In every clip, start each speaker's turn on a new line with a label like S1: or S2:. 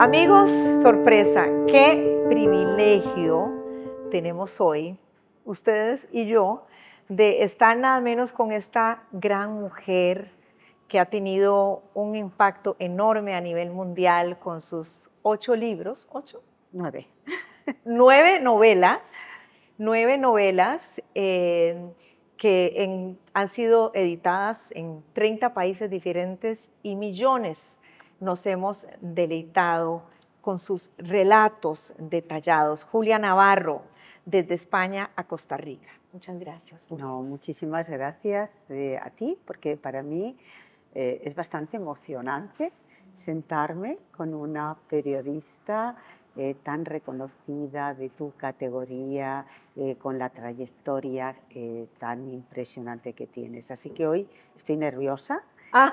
S1: Amigos, sorpresa, qué privilegio tenemos hoy, ustedes y yo, de estar nada menos con esta gran mujer que ha tenido un impacto enorme a nivel mundial con sus 8 libros, 8,
S2: 9.
S1: 9 novelas, 9 novelas han sido editadas en 30 países diferentes y millones nos hemos deleitado con sus relatos detallados. Julia Navarro, desde España a Costa Rica. Muchas gracias, Julia.
S2: No, muchísimas gracias a ti, porque para mí es bastante emocionante sentarme con una periodista tan reconocida de tu categoría, con la trayectoria tan impresionante que tienes. Así que hoy estoy nerviosa.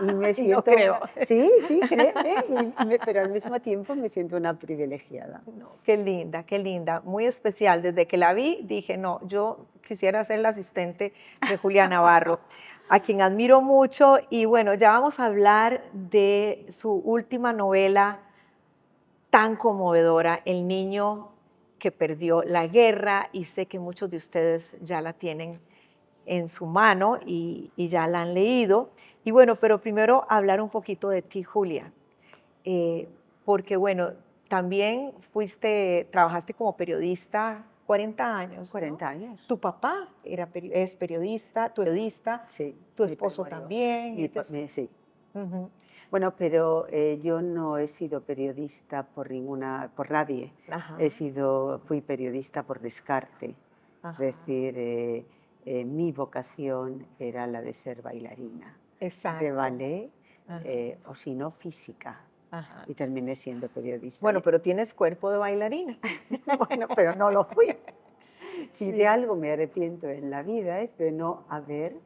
S2: Y me siento,
S1: no creo.
S2: Sí, créeme, pero al mismo tiempo me siento una privilegiada.
S1: No, qué linda, muy especial. Desde que la vi dije, no, yo quisiera ser la asistente de Julia Navarro, a quien admiro mucho. Y bueno, ya vamos a hablar de su última novela tan conmovedora, El niño que perdió la guerra, y sé que muchos de ustedes ya la tienen en su mano y ya la han leído. Y bueno, pero primero hablar un poquito de ti, Julia, porque bueno, también trabajaste como periodista 40 años, ¿no?
S2: 40 años.
S1: Tu papá es periodista,
S2: Sí,
S1: tu
S2: mi
S1: esposo
S2: marido.
S1: también.
S2: Sí.
S1: Ujú.
S2: Bueno, pero yo no he sido periodista por nadie.
S1: Ajá,
S2: Fui periodista por descarte. Es
S1: ajá,
S2: decir, mi vocación era la de ser bailarina de
S1: exacto.
S2: ballet,
S1: Ajá,
S2: o si no, física.
S1: ajá.
S2: Y terminé siendo periodista.
S1: Bueno, pero tienes cuerpo de bailarina.
S2: Bueno, pero no lo fui. Si
S1: Sí.
S2: de algo me arrepiento en la vida es de no haber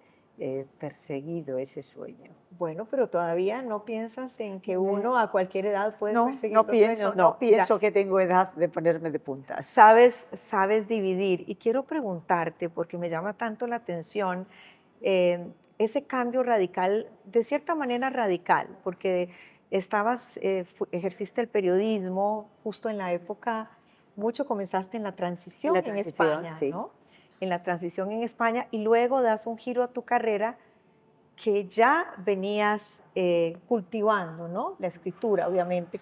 S2: perseguido ese sueño.
S1: Bueno, pero todavía no piensas en que uno a cualquier edad puede perseguir
S2: No
S1: los
S2: pienso,
S1: sueños.
S2: no pienso
S1: Ya
S2: que tengo edad de ponerme de puntas.
S1: sabes dividir. Y quiero preguntarte, porque me llama tanto la atención, ese cambio radical, de cierta manera radical, porque ejerciste el periodismo justo en la época, mucho comenzaste en la transición en España,
S2: Sí.
S1: ¿no? En la transición en España, y luego das un giro a tu carrera que ya venías cultivando, ¿no? La escritura, obviamente,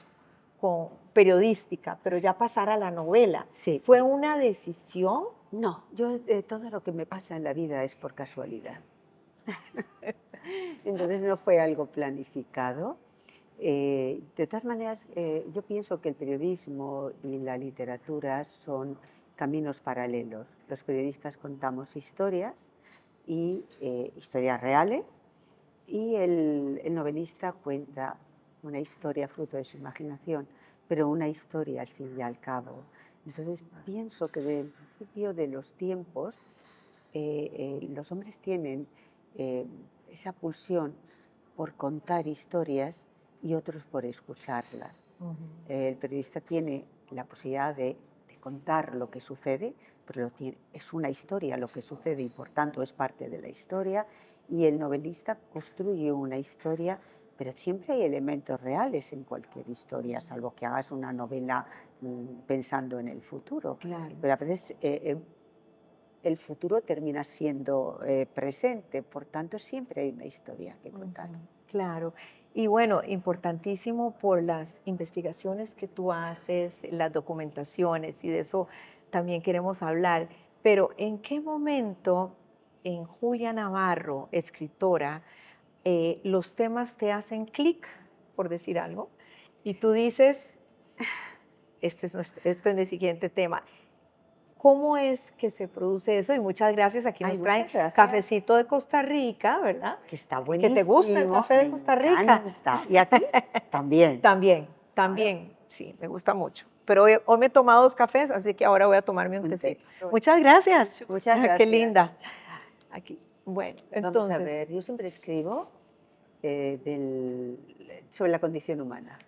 S1: con periodística, pero ya pasar a la novela.
S2: Sí.
S1: ¿Fue una decisión?
S2: No, todo lo que me pasa en la vida es por casualidad. Entonces no fue algo planificado. De todas maneras, yo pienso que el periodismo y la literatura son caminos paralelos. Los periodistas contamos historias y historias reales, y el novelista cuenta una historia fruto de su imaginación, pero una historia al fin y al cabo. Entonces pienso que desde el principio de los tiempos los hombres tienen eh, esa pulsión por contar historias y otros por escucharlas. El periodista tiene la posibilidad de contar lo que sucede, pero es una historia lo que sucede y por tanto es parte de la historia, y el novelista construye una historia, pero siempre hay elementos reales en cualquier historia, salvo que hagas una novela pensando en el futuro.
S1: Claro.
S2: Pero a veces el futuro termina siendo presente, por tanto siempre hay una historia que contar.
S1: Claro. Y bueno, importantísimo por las investigaciones que tú haces, las documentaciones, y de eso también queremos hablar. Pero ¿en qué momento en Julia Navarro, escritora, los temas te hacen clic, por decir algo, y tú dices, este es mi siguiente tema? ¿Cómo es que se produce eso? Y muchas gracias, aquí nos traen cafecito de Costa Rica, ¿verdad?
S2: Que está buenísimo.
S1: ¿Que te gusta el café de Costa Rica?
S2: Me encanta. ¿Y a ti? También.
S1: También, sí, me gusta mucho. Pero hoy me he tomado 2 cafés, así que ahora voy a tomarme un tecito. Muchas gracias.
S2: Muchas gracias.
S1: Qué linda. Aquí. Bueno, entonces.
S2: Vamos a ver, yo siempre escribo sobre la condición humana.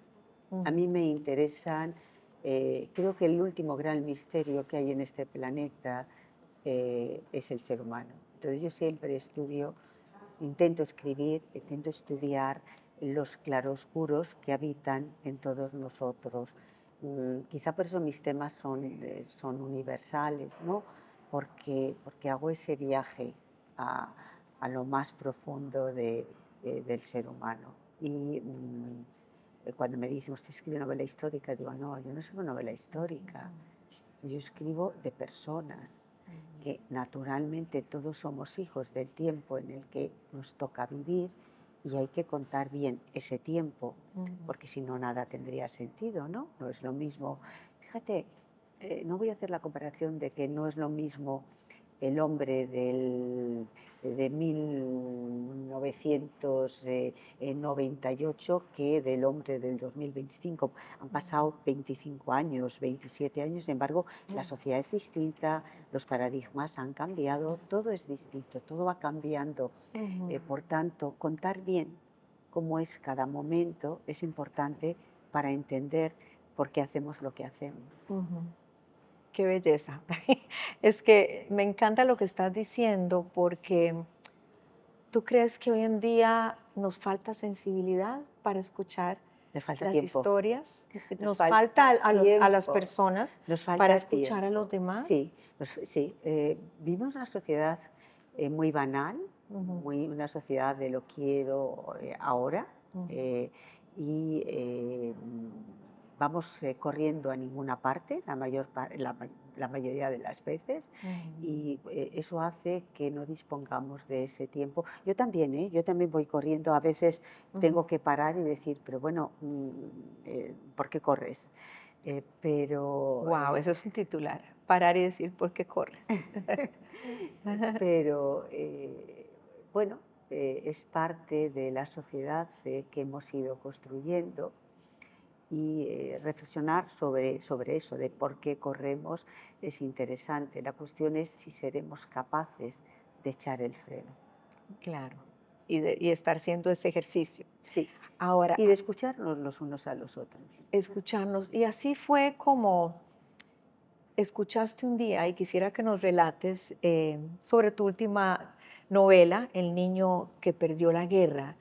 S2: A mí me interesan, creo que el último gran misterio que hay en este planeta es el ser humano. Entonces yo siempre intento escribir, intento estudiar los claroscuros que habitan en todos nosotros. Quizá por eso mis temas son universales, ¿no? Porque hago ese viaje a lo más profundo del ser humano. Y cuando me dicen, ¿usted escribe novela histórica? Digo, no, yo no escribo novela histórica, yo escribo de personas, que naturalmente todos somos hijos del tiempo en el que nos toca vivir y hay que contar bien ese tiempo, porque si no nada tendría sentido, ¿no? No es lo mismo. Fíjate, no voy a hacer la comparación de que no es lo mismo el hombre de 1998 que del hombre del 2025. Han pasado 25 años, 27 años, sin embargo, la sociedad es distinta, los paradigmas han cambiado, todo es distinto, todo va cambiando. Por tanto, contar bien cómo es cada momento es importante para entender por qué hacemos lo que hacemos.
S1: Qué belleza. Es que me encanta lo que estás diciendo porque ¿tú crees que hoy en día nos falta sensibilidad para escuchar
S2: Nos falta
S1: las
S2: tiempo.
S1: historias?
S2: Nos
S1: Nos falta a las
S2: tiempo.
S1: personas
S2: Nos falta
S1: para escuchar a
S2: tiempo.
S1: los demás.
S2: Sí, sí. Vivimos una sociedad muy banal, una sociedad de lo quiero ahora, y vamos corriendo a ninguna parte la mayoría de las veces, y eso hace que no dispongamos de ese tiempo. Yo también, yo también voy corriendo, a veces tengo que parar y decir, pero bueno, ¿por qué corres? Pero
S1: Wow, eso es un titular. Parar y decir por qué corres.
S2: pero bueno, es parte de la sociedad que hemos ido construyendo, y reflexionar sobre eso, de por qué corremos, es interesante. La cuestión es si seremos capaces de echar el freno.
S1: Claro. Y estar haciendo ese ejercicio.
S2: Sí.
S1: Ahora,
S2: Y de escucharnos los unos a los otros.
S1: escucharnos. Y así fue como escuchaste un día, y quisiera que nos relates sobre tu última novela, El niño que perdió la guerra.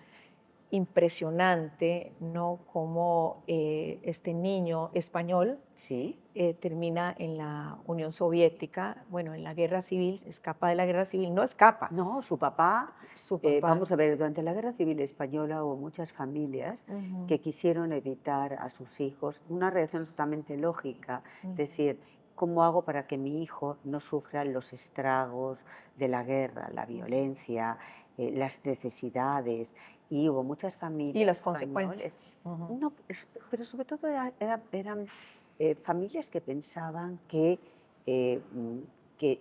S1: Impresionante, ¿no? Cómo este niño español
S2: Sí.
S1: termina en la Unión Soviética, bueno, en la guerra civil, escapa de la guerra civil, no escapa,
S2: No, su papá,
S1: su papá.
S2: vamos a ver, durante la Guerra Civil Española hubo muchas familias que quisieron evitar a sus hijos, una reacción totalmente lógica, decir, ¿cómo hago para que mi hijo no sufra los estragos de la guerra, la violencia, las necesidades? Y hubo muchas familias
S1: Y las
S2: españoles.
S1: consecuencias.
S2: No, pero sobre todo eran familias que pensaban que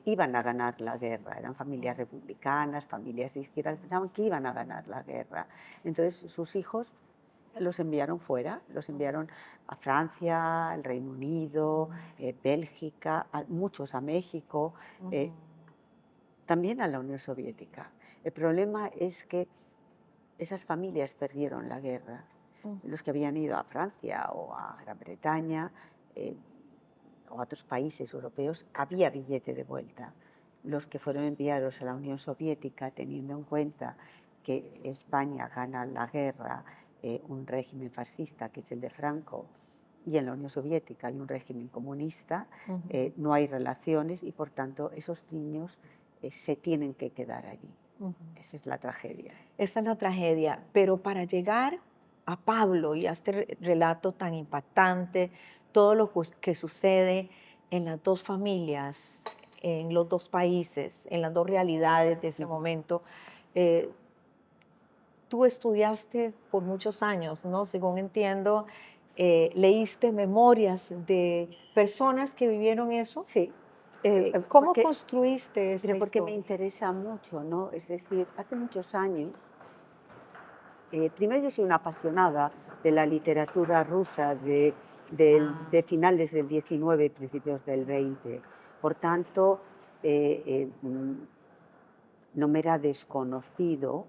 S2: iban a ganar la guerra. Eran familias republicanas, familias de izquierda, que pensaban que iban a ganar la guerra. Entonces sus hijos los enviaron fuera, los enviaron a Francia, al Reino Unido, Bélgica, muchos a México, también a la Unión Soviética. El problema es que esas familias perdieron la guerra. Los que habían ido a Francia o a Gran Bretaña, o a otros países europeos, había billete de vuelta. Los que fueron enviados a la Unión Soviética, teniendo en cuenta que España gana la guerra, un régimen fascista que es el de Franco, y en la Unión Soviética hay un régimen comunista, no hay relaciones, y por tanto esos niños se tienen que quedar allí. Esa es la tragedia.
S1: Esa es la tragedia, pero para llegar a Pablo y a este relato tan impactante, todo lo que sucede en las dos familias, en los dos países, en las dos realidades de ese momento, tú estudiaste por muchos años, ¿no? Según entiendo, leíste memorias de personas que vivieron eso.
S2: Sí.
S1: ¿Cómo construiste esta
S2: Pero porque me
S1: historia?
S2: interesa mucho, ¿no? Es decir, hace muchos años, primero yo soy una apasionada de la literatura rusa de finales del 19 y principios del 20. Por tanto, no me era desconocido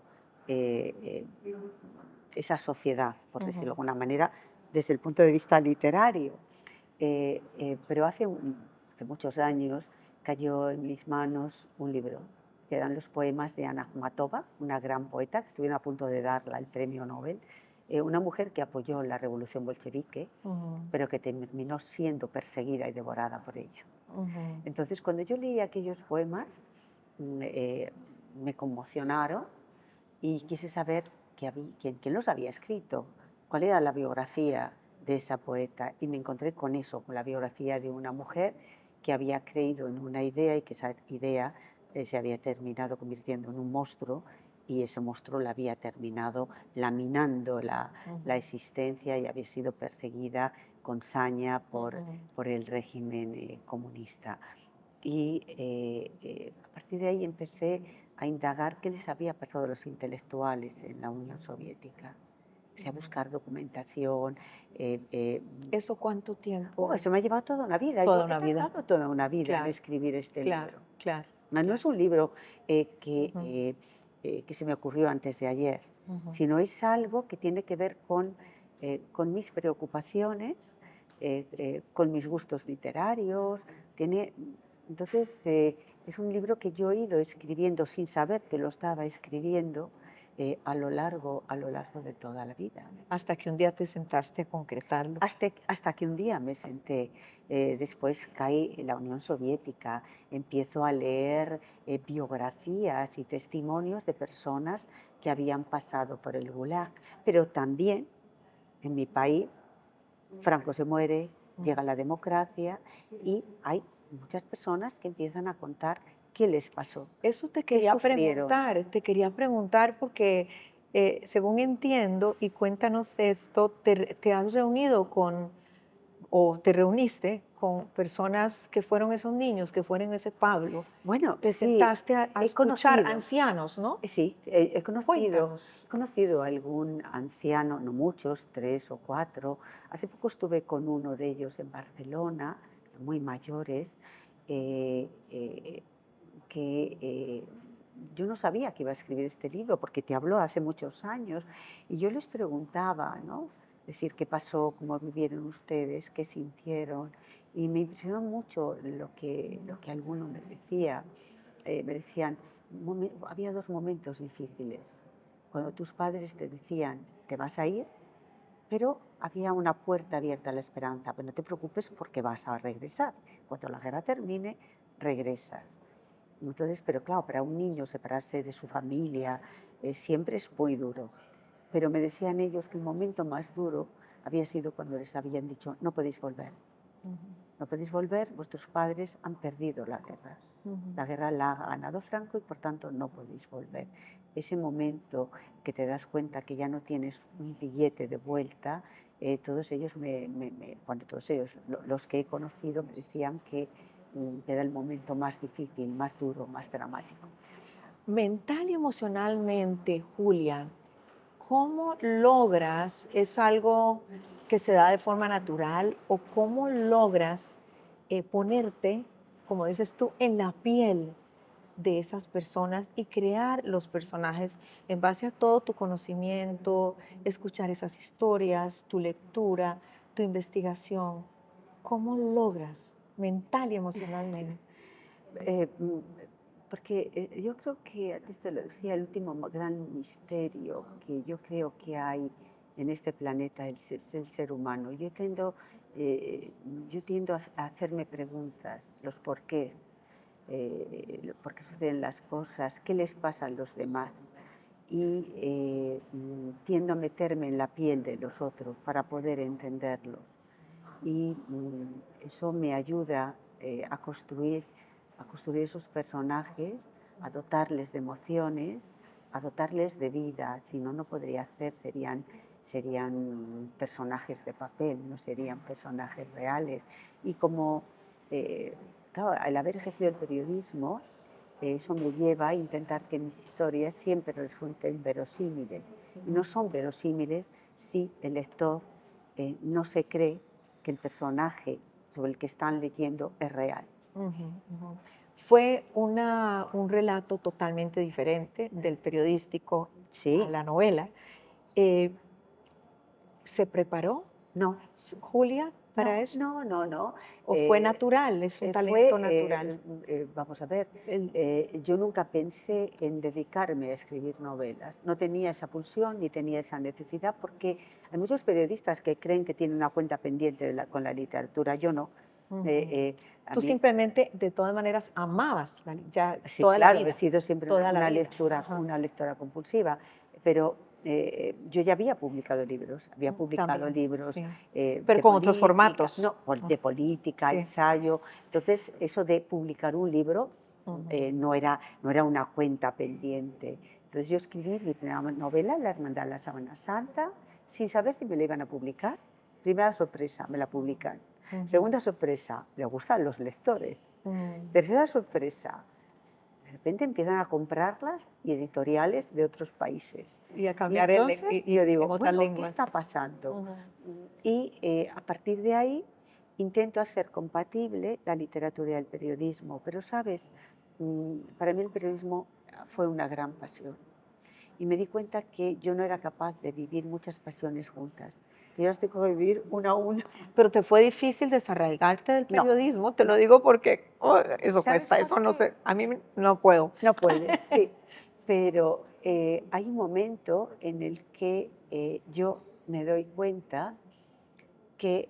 S2: esa sociedad, por decirlo de alguna manera, desde el punto de vista literario. Pero hace muchos años cayó en mis manos un libro, que eran los poemas de Anna Akhmatova, una gran poeta, que estuvieron a punto de darla el premio Nobel, una mujer que apoyó la revolución bolchevique,
S1: Ujú,
S2: pero que terminó siendo perseguida y devorada por ella.
S1: ujú,
S2: Entonces, cuando yo leí aquellos poemas, mm, eh, me conmocionaron y quise saber quién los había escrito, cuál era la biografía de esa poeta. Y me encontré con eso, con la biografía de una mujer que había creído en una idea y que esa idea se había terminado convirtiendo en un monstruo y ese monstruo la había terminado laminando la
S1: ujú,
S2: existencia y había sido perseguida con saña
S1: ujú.
S2: por el régimen comunista. Y a partir de ahí empecé a indagar qué les había pasado a los intelectuales en la Unión Soviética. Empecé a buscar documentación. eh, eh,
S1: ¿Eso cuánto tiempo?
S2: Eso me ha llevado toda una vida. Yo
S1: Toda
S2: he
S1: una vida.
S2: tardado toda una vida en
S1: Claro,
S2: escribir este
S1: claro,
S2: libro.
S1: claro,
S2: No es
S1: claro.
S2: un libro
S1: Ujú,
S2: que se me ocurrió antes de ayer,
S1: ujú.
S2: sino es algo que tiene que ver con mis preocupaciones, con mis gustos literarios. Tiene, entonces, es un libro que yo he ido escribiendo sin saber que lo estaba escribiendo a lo largo de toda la vida.
S1: Hasta que un día te sentaste a concretarlo.
S2: Hasta que un día me senté, después caí en la Unión Soviética, empiezo a leer biografías y testimonios de personas que habían pasado por el Gulag, pero también en mi país, Franco se muere,
S1: Ujú.
S2: llega la democracia y hay muchas personas que empiezan a contar qué les pasó,
S1: Eso
S2: qué sufrieron.
S1: te quería preguntar porque según entiendo, y cuéntanos esto, te has reunido con, o te reuniste con personas que fueron esos niños, que fueron ese Pablo.
S2: Bueno,
S1: Te
S2: sí,
S1: sentaste a
S2: he
S1: escuchar
S2: conocido.
S1: ancianos, ¿no?
S2: Sí,
S1: Cuéntanos.
S2: he conocido a algún anciano, no muchos, 3 o 4. Hace poco estuve con uno de ellos en Barcelona, muy mayores, eh, eh, que yo no sabía que iba a escribir este libro porque te habló hace muchos años y yo les preguntaba, ¿no? Decir, ¿qué pasó? ¿Cómo vivieron ustedes? ¿Qué sintieron? Y me impresionó mucho lo que alguno me decía. Me decían, había 2 momentos difíciles. Cuando tus padres te decían, te vas a ir, pero había una puerta abierta a la esperanza, pero no te preocupes porque vas a regresar. Cuando la guerra termine, regresas. Entonces, pero claro, para un niño separarse de su familia siempre es muy duro. Pero me decían ellos que el momento más duro había sido cuando les habían dicho, no podéis volver.
S1: Ujú,
S2: No podéis volver, vuestros padres han perdido la guerra.
S1: ujú.
S2: La guerra la ha ganado Franco y por tanto no podéis volver. Ese momento que te das cuenta que ya no tienes un billete de vuelta, todos ellos, bueno, todos ellos, los que he conocido, me decían que era el momento más difícil, más duro, más dramático.
S1: Mental y emocionalmente, Julia, ¿cómo logras, es algo que se da de forma natural o cómo logras ponerte, como dices tú, en la piel de esas personas y crear los personajes en base a todo tu conocimiento, escuchar esas historias, tu lectura, tu investigación? ¿Cómo logras mental y emocionalmente?
S2: Eh, mm, Porque yo creo que, antes te lo decía, el último gran misterio que yo creo que hay en este planeta es el ser humano. Eh, yo tiendo a hacerme preguntas, los porqués, por qué suceden las cosas, qué les pasa a los demás. Y tiendo a meterme en la piel de los otros para poder entenderlos y eso me ayuda a construir esos personajes, a dotarles de emociones, a dotarles de vida. Si no, no podría hacer, serían personajes de papel, no serían personajes reales. Y como, eh, claro, al haber ejercido el periodismo, eso me lleva a intentar que mis historias siempre resulten verosímiles. Y no son verosímiles si el lector no se cree que el personaje sobre el que están leyendo es real.
S1: Ujú, ujú. Fue un relato totalmente diferente del periodístico a
S2: Sí,
S1: la novela. Eh, ¿Se preparó
S2: no,
S1: Julia para eso?
S2: No.
S1: ¿O fue natural? ¿Es un talento natural?
S2: Vamos a ver,
S1: El-
S2: yo nunca pensé en dedicarme a escribir novelas. No tenía esa pulsión ni tenía esa necesidad porque hay muchos periodistas que creen que tienen una cuenta pendiente con la literatura. Yo no.
S1: Ujú.
S2: A
S1: Tú
S2: mí,
S1: simplemente, de todas maneras, amabas ya
S2: sí,
S1: toda la
S2: claro, he
S1: vida,
S2: sido siempre
S1: toda la
S2: una
S1: vida.
S2: lectora,
S1: Ajá.
S2: una lectora compulsiva, pero yo ya había publicado libros,
S1: También, sí. Pero
S2: de
S1: con otros
S2: política,
S1: formatos.
S2: no, de política,
S1: Sí.
S2: ensayo. Entonces, eso de publicar un libro
S1: Ujú.
S2: no era una cuenta pendiente. Entonces, yo escribí mi primera novela, La Hermandad de la Sábana Santa, sin saber si me la iban a publicar. Primera sorpresa, me la publican.
S1: Ujú.
S2: Segunda sorpresa, le gustan los lectores. Tercera sorpresa, de repente empiezan a comprarlas y editoriales de otros países.
S1: Y a
S2: Y
S1: cambiar
S2: entonces yo digo,
S1: en otras
S2: bueno, ¿qué
S1: lenguas.
S2: está pasando?
S1: Ujú.
S2: Y a partir de ahí intento hacer compatible la literatura y el periodismo. Pero, ¿sabes? Para mí el periodismo fue una gran pasión. Y me di cuenta que yo no era capaz de vivir muchas pasiones juntas. Que yo las tengo que vivir una a una.
S1: Pero te fue difícil desarraigarte del
S2: No,
S1: periodismo, te lo
S2: no.
S1: digo porque eso
S2: ¿Sabes
S1: cuesta,
S2: por
S1: eso no
S2: qué?
S1: sé, a mí no puedo.
S2: No puedes, sí. Pero hay un momento en el que yo me doy cuenta que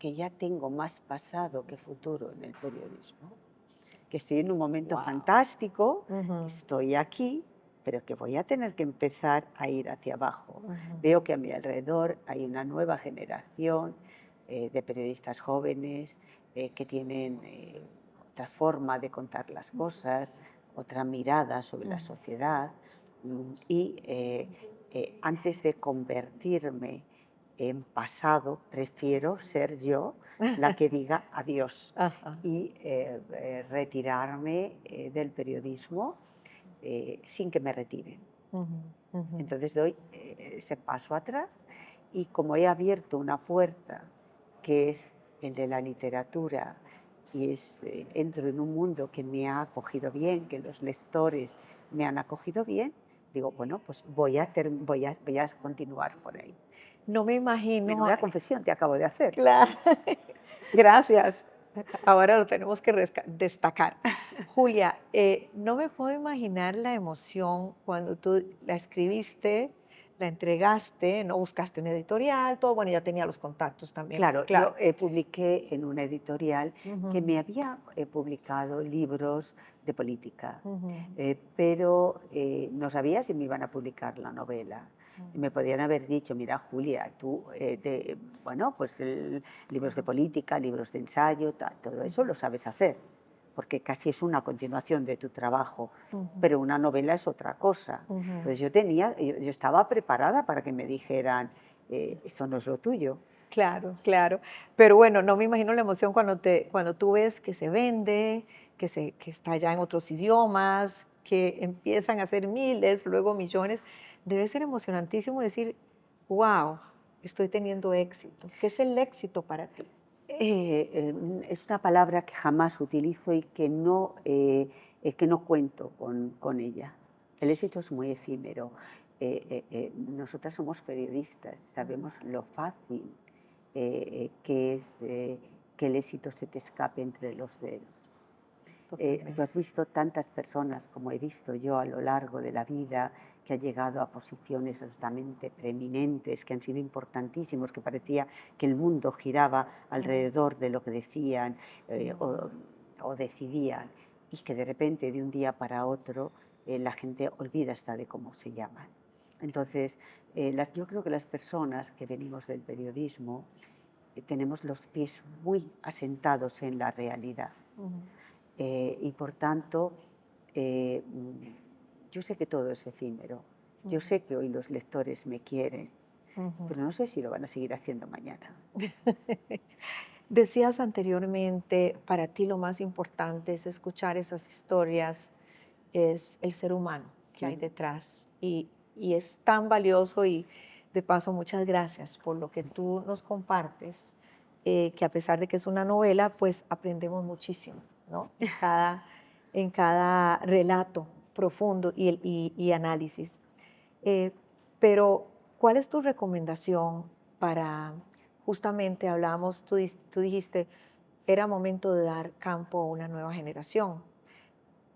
S2: ya tengo más pasado que futuro en el periodismo. Que estoy en un momento
S1: Wow.
S2: fantástico,
S1: Ujú.
S2: que estoy aquí, pero que voy a tener que empezar a ir hacia abajo.
S1: Ujú.
S2: Veo que a mi alrededor hay una nueva generación de periodistas jóvenes que tienen otra forma de contar las cosas, otra mirada sobre la sociedad. Y antes de convertirme en pasado, prefiero ser yo la que diga adiós
S1: Ajá.
S2: y retirarme del periodismo sin que me retiren.
S1: Ujú, ujú.
S2: Entonces doy ese paso atrás y como he abierto una puerta que es el de la literatura y entro en un mundo que me ha acogido bien, que los lectores me han acogido bien, digo, bueno, pues voy a continuar por ahí.
S1: No me imagino,
S2: Menuda confesión te acabo de hacer.
S1: claro, gracias. Ahora lo tenemos que destacar. Julia, no me puedo imaginar la emoción cuando tú la escribiste, la entregaste, no buscaste un editorial, todo, bueno, ya tenía los contactos también.
S2: Claro,
S1: Claro.
S2: yo publiqué en una editorial que
S1: Ujú,
S2: me había publicado libros de política,
S1: ujú,
S2: pero no sabía si me iban a publicar la novela. Y me podían haber dicho, mira, Julia, tú, bueno, pues libros de política, libros de ensayo, todo eso lo sabes hacer, porque casi es una continuación de tu trabajo,
S1: ujú,
S2: pero una novela es otra cosa.
S1: ujú.
S2: Entonces yo estaba preparada para que me dijeran, eso no es lo tuyo.
S1: Claro, claro. Pero bueno, no me imagino la emoción cuando tú ves que se vende, que está ya en otros idiomas, que empiezan a ser miles, luego millones. Debe ser emocionantísimo decir, wow, estoy teniendo éxito. ¿Qué es el éxito para ti?
S2: Es una palabra que jamás utilizo y que no cuento con ella. El éxito es muy efímero. Nosotras somos periodistas, sabemos lo fácil que es que el éxito se te escape entre los dedos.
S1: Totalmente.
S2: Tú has visto tantas personas como he visto yo a lo largo de la vida que han llegado a posiciones absolutamente preeminentes, que han sido importantísimos, que parecía que el mundo giraba alrededor de lo que decían o decidían, y que de repente de un día para otro la gente olvida hasta de cómo se llaman. Entonces, yo creo que las personas que venimos del periodismo tenemos los pies muy asentados en la realidad.
S1: Ujú,
S2: Y por tanto, yo sé que todo es efímero. Yo sé que hoy los lectores me quieren,
S1: ujú.
S2: pero no sé si lo van a seguir haciendo mañana.
S1: Decías anteriormente, para ti lo más importante es escuchar esas historias, es el ser humano que hay detrás y es tan valioso y de paso muchas gracias por lo que tú nos compartes, que a pesar de que es una novela, pues aprendemos muchísimo, ¿no? En cada relato profundo y análisis. Pero, ¿cuál es tu recomendación para justamente hablamos, tú dijiste, era momento de dar campo a una nueva generación.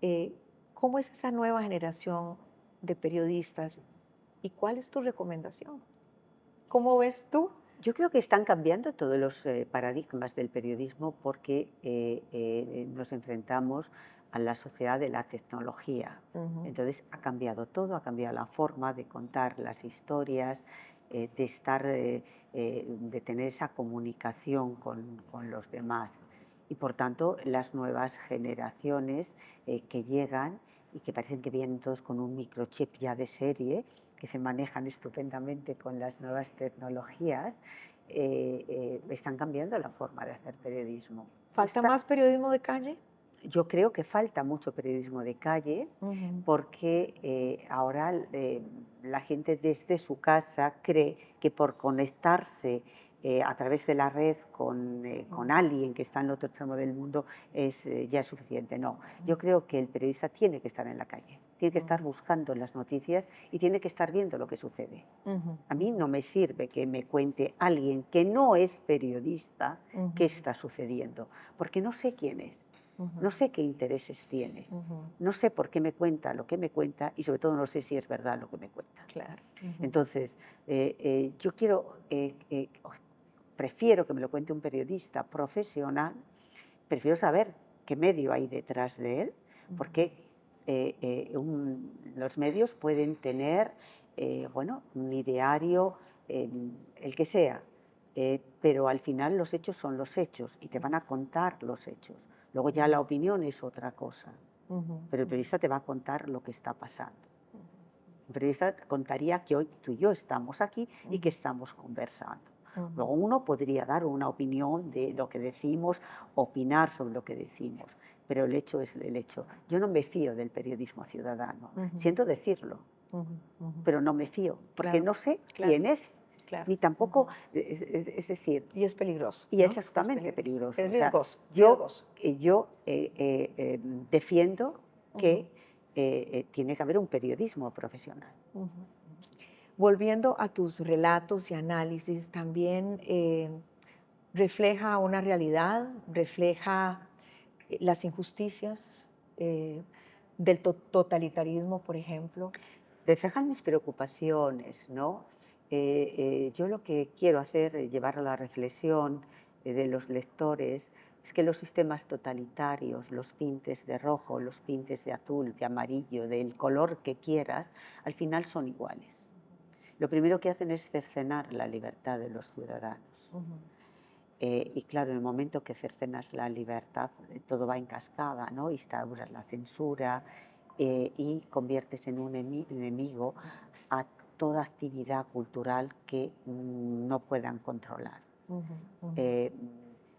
S1: Eh, ¿Cómo es esa nueva generación de periodistas y cuál es tu recomendación? ¿Cómo ves tú?
S2: Yo creo que están cambiando todos los paradigmas del periodismo porque nos enfrentamos a la sociedad de la tecnología.
S1: Ujú,
S2: Entonces ha cambiado todo, ha cambiado la forma de contar las historias, de estar, de tener esa comunicación con los demás. Y por tanto, las nuevas generaciones que llegan y que parecen que vienen todos con un microchip ya de serie, que se manejan estupendamente con las nuevas tecnologías, están cambiando la forma de hacer periodismo.
S1: ¿Falta más periodismo de calle?
S2: Yo creo que falta mucho periodismo de calle
S1: Ujú,
S2: porque ahora la gente desde su casa cree que por conectarse a través de la red con alguien que está en el otro extremo del mundo ya es suficiente. No, yo creo que el periodista tiene que estar en la calle, tiene que estar buscando las noticias y tiene que estar viendo lo que sucede.
S1: ujú,
S2: A mí no me sirve que me cuente alguien que no es periodista qué
S1: ujú,
S2: está sucediendo, porque no sé quién es,
S1: ujú,
S2: no sé qué intereses tiene,
S1: ujú,
S2: no sé por qué me cuenta lo que me cuenta y sobre todo no sé si es verdad lo que me cuenta.
S1: claro. Ujú,
S2: Entonces, yo prefiero que me lo cuente un periodista profesional, prefiero saber qué medio hay detrás de él,
S1: ujú,
S2: porque los medios pueden tener, bueno, un ideario, el que sea, pero al final los hechos son los hechos y te van a contar los hechos. Luego ya la opinión es otra cosa,
S1: ujú,
S2: pero el
S1: ujú,
S2: periodista te va a contar lo que está pasando.
S1: ujú,
S2: El periodista contaría que hoy tú y yo estamos aquí y que
S1: ujú,
S2: estamos conversando.
S1: ujú,
S2: Luego uno podría dar una opinión de lo que decimos, opinar sobre lo que decimos, pero el hecho es el hecho. Yo no me fío del periodismo ciudadano,
S1: ujú,
S2: siento decirlo,
S1: ujú, ujú.
S2: pero no me fío, porque
S1: Claro,
S2: no sé
S1: claro,
S2: quién es,
S1: claro.
S2: ni tampoco,
S1: Ujú.
S2: es decir,
S1: Y es peligroso,
S2: y es
S1: ¿no? Es
S2: absolutamente
S1: peligroso.
S2: peligroso.
S1: Es
S2: O sea,
S1: riesgoso,
S2: yo,
S1: riesgoso.
S2: yo defiendo
S1: Ujú,
S2: que tiene que haber un periodismo profesional.
S1: ujú. Volviendo a tus relatos y análisis, también refleja una realidad, refleja las injusticias del totalitarismo, por ejemplo.
S2: Reflejan mis preocupaciones, ¿no? Yo lo que quiero hacer, llevar a la reflexión de los lectores, es que los sistemas totalitarios, los pintes de rojo, los pintes de azul, de amarillo, del color que quieras, al final son iguales. Lo primero que hacen es cercenar la libertad de los ciudadanos.
S1: Ujú,
S2: Y claro, en el momento que cercenas la libertad, todo va en cascada, ¿no? Instauras la censura y conviertes en un enemigo a toda actividad cultural que no puedan controlar.
S1: ujú, ujú,
S2: Eh,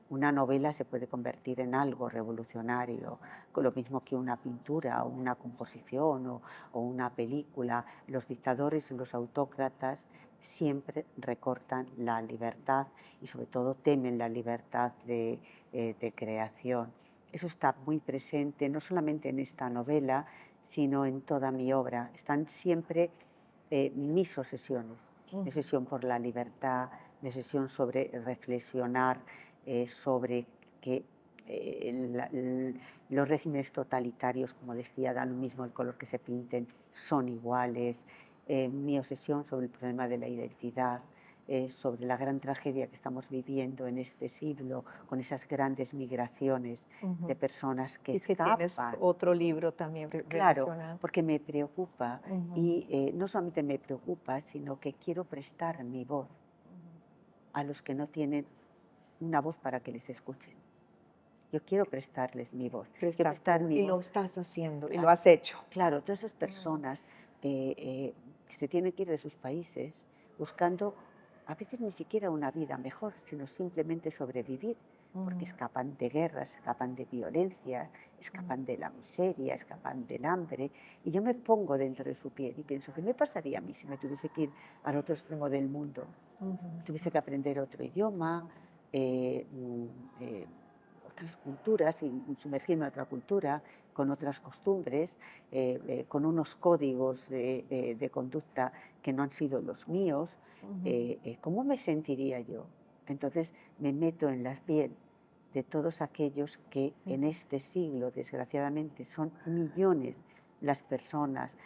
S2: una novela se puede convertir en algo revolucionario, con lo mismo que una pintura o una composición o una película. Los dictadores y los autócratas siempre recortan la libertad y sobre todo temen la libertad de creación. Eso está muy presente no solamente en esta novela, sino en toda mi obra. Están siempre mis obsesiones, mi
S1: ujú,
S2: obsesión por la libertad, mi obsesión sobre reflexionar sobre que los regímenes totalitarios, como decía, dan lo mismo el color que se pinten, son iguales, mi obsesión sobre el problema de la identidad, sobre la gran tragedia que estamos viviendo en este siglo, con esas grandes migraciones de
S1: ujú.
S2: personas que
S1: Y que tienes
S2: escapan.
S1: otro libro también
S2: Claro,
S1: relacionado.
S2: porque me preocupa
S1: Ujú,
S2: y no solamente me preocupa, sino que quiero prestar mi voz
S1: ujú.
S2: a los que no tienen una voz para que les escuchen. Yo quiero prestarles mi voz, quiero
S1: Prestar tu
S2: prestar
S1: voz.
S2: mi
S1: Y lo
S2: voz
S1: estás haciendo, y lo
S2: a,
S1: has hecho.
S2: claro, todas esas
S1: Ujú,
S2: personas que se tienen que ir de sus países buscando a veces ni siquiera una vida mejor, sino simplemente sobrevivir, porque
S1: ujú,
S2: escapan de guerras, escapan de violencias,
S1: ujú,
S2: escapan de la miseria, escapan del hambre, y yo me pongo dentro de su piel y pienso, ¿qué me pasaría a mí si me tuviese que ir al otro extremo del mundo?
S1: ujú,
S2: Tuviese que aprender otro idioma, eh, mm, eh, otras culturas y sumergirme en otra cultura, con otras costumbres, con unos códigos de conducta que no han sido los míos,
S1: ujú,
S2: ¿cómo me sentiría yo? Entonces me meto en la piel de todos aquellos que en este siglo, desgraciadamente, son millones las personas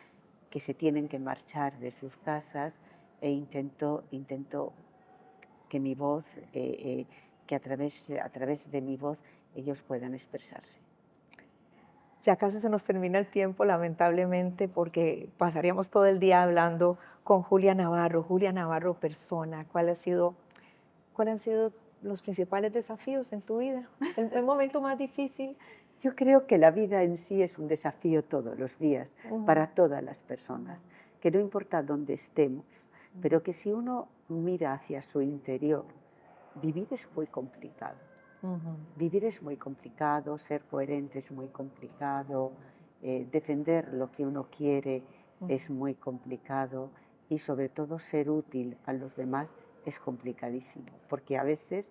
S2: que se tienen que marchar de sus casas, e intento que mi voz, que a través de mi voz ellos puedan expresarse.
S1: Ya casi se nos termina el tiempo, lamentablemente, porque pasaríamos todo el día hablando con Julia Navarro. Julia Navarro, persona, ¿cuáles han sido los principales desafíos en tu vida? ¿El momento más difícil?
S2: Yo creo que la vida en sí es un desafío todos los días para todas las personas, que no importa dónde estemos, pero que si uno mira hacia su interior, vivir es muy complicado. Vivir es muy complicado, ser coherente es muy complicado, defender lo que uno quiere es muy complicado, y sobre todo ser útil a los demás es complicadísimo, porque a veces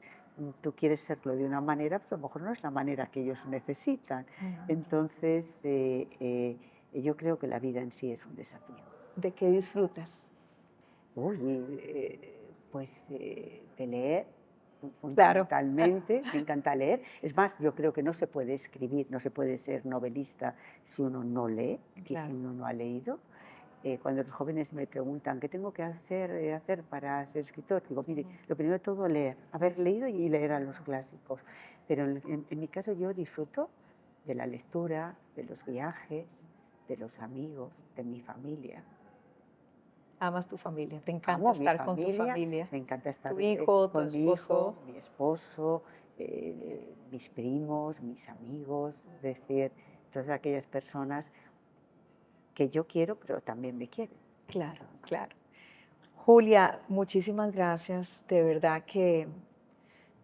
S2: tú quieres serlo de una manera, pero a lo mejor no es la manera que ellos necesitan. Entonces, yo creo que la vida en sí es un desafío.
S1: ¿De qué disfrutas?
S2: Pues de leer.
S1: Claro.
S2: Fundamentalmente, me encanta leer. Es más, yo creo que no se puede escribir, no se puede ser novelista si uno no lee,
S1: Claro.
S2: y si uno no ha leído. Cuando los jóvenes me preguntan qué tengo que hacer para ser escritor, digo, mire, lo primero de todo leer, haber leído y leer a los clásicos. Pero en mi caso yo disfruto de la lectura, de los viajes, de los amigos, de mi familia.
S1: Amas tu familia, te encanta
S2: Amo
S1: estar
S2: mi
S1: con tu familia.
S2: me encanta estar
S1: Tu hijo, tu
S2: con mi
S1: esposo.
S2: hijo, mi esposo, mis primos, mis amigos, es decir, todas aquellas personas que yo quiero, pero también me quieren.
S1: Claro, claro. Julia, muchísimas gracias, de verdad que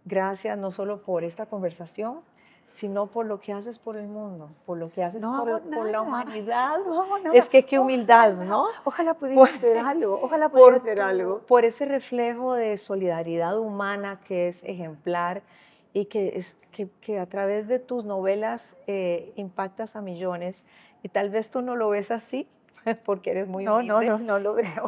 S1: gracias no solo por esta conversación, sino por lo que haces por el mundo, por lo que haces por la humanidad. Es que qué humildad, ¿no?
S2: Ojalá pudiera hacer algo, ojalá pudiera hacer algo.
S1: Por ese reflejo de solidaridad humana que es ejemplar y que a través de tus novelas impactas a millones. Y tal vez tú no lo ves así, porque eres muy humilde.
S2: No lo veo.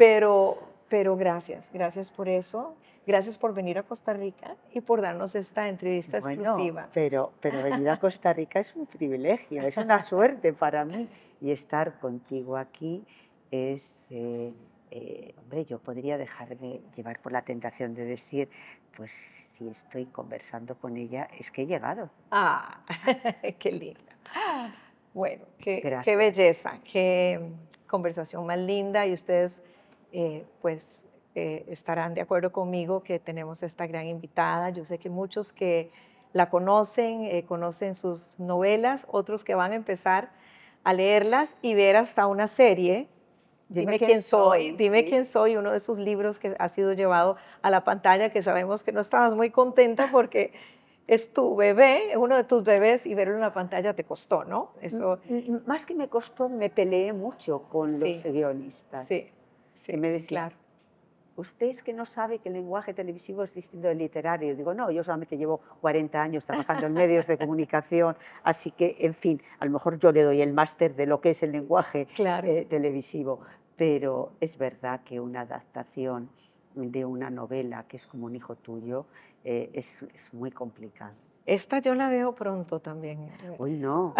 S1: Pero gracias por eso. Gracias por venir a Costa Rica y por darnos esta entrevista exclusiva.
S2: Pero venir a Costa Rica es un privilegio, es una suerte para mí. Y estar contigo aquí es, hombre, yo podría dejarme llevar por la tentación de decir, pues si estoy conversando con ella, es que he llegado.
S1: Ah, qué linda. Bueno, qué
S2: Gracias.
S1: belleza, qué conversación más linda, y ustedes estarán de acuerdo conmigo que tenemos esta gran invitada. Yo sé que muchos que la conocen, conocen sus novelas, otros que van a empezar a leerlas y ver hasta una serie. Dime quién soy, Dime quién soy, uno de sus libros que ha sido llevado a la pantalla, que sabemos que no estabas muy contenta porque es tu bebé, uno de tus bebés, y verlo en la pantalla te costó, ¿no?
S2: Eso... Más que me costó, me peleé mucho con los guionistas.
S1: Sí,
S2: que me decían,
S1: claro.
S2: Usted es que no sabe que el lenguaje televisivo es distinto del literario. Digo, no, yo solamente llevo 40 años trabajando en medios de comunicación, así que, en fin, a lo mejor yo le doy el máster de lo que es el lenguaje televisivo, pero es verdad que una adaptación de una novela que es como un hijo tuyo es muy complicado.
S1: Esta yo la veo pronto también.
S2: Uy, no.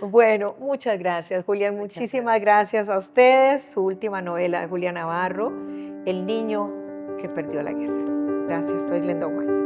S1: Bueno, muchas gracias, Julia. Muchísimas gracias a ustedes. Su última novela de Julia Navarro, El niño que perdió la guerra. Gracias, soy Glenda Umaña.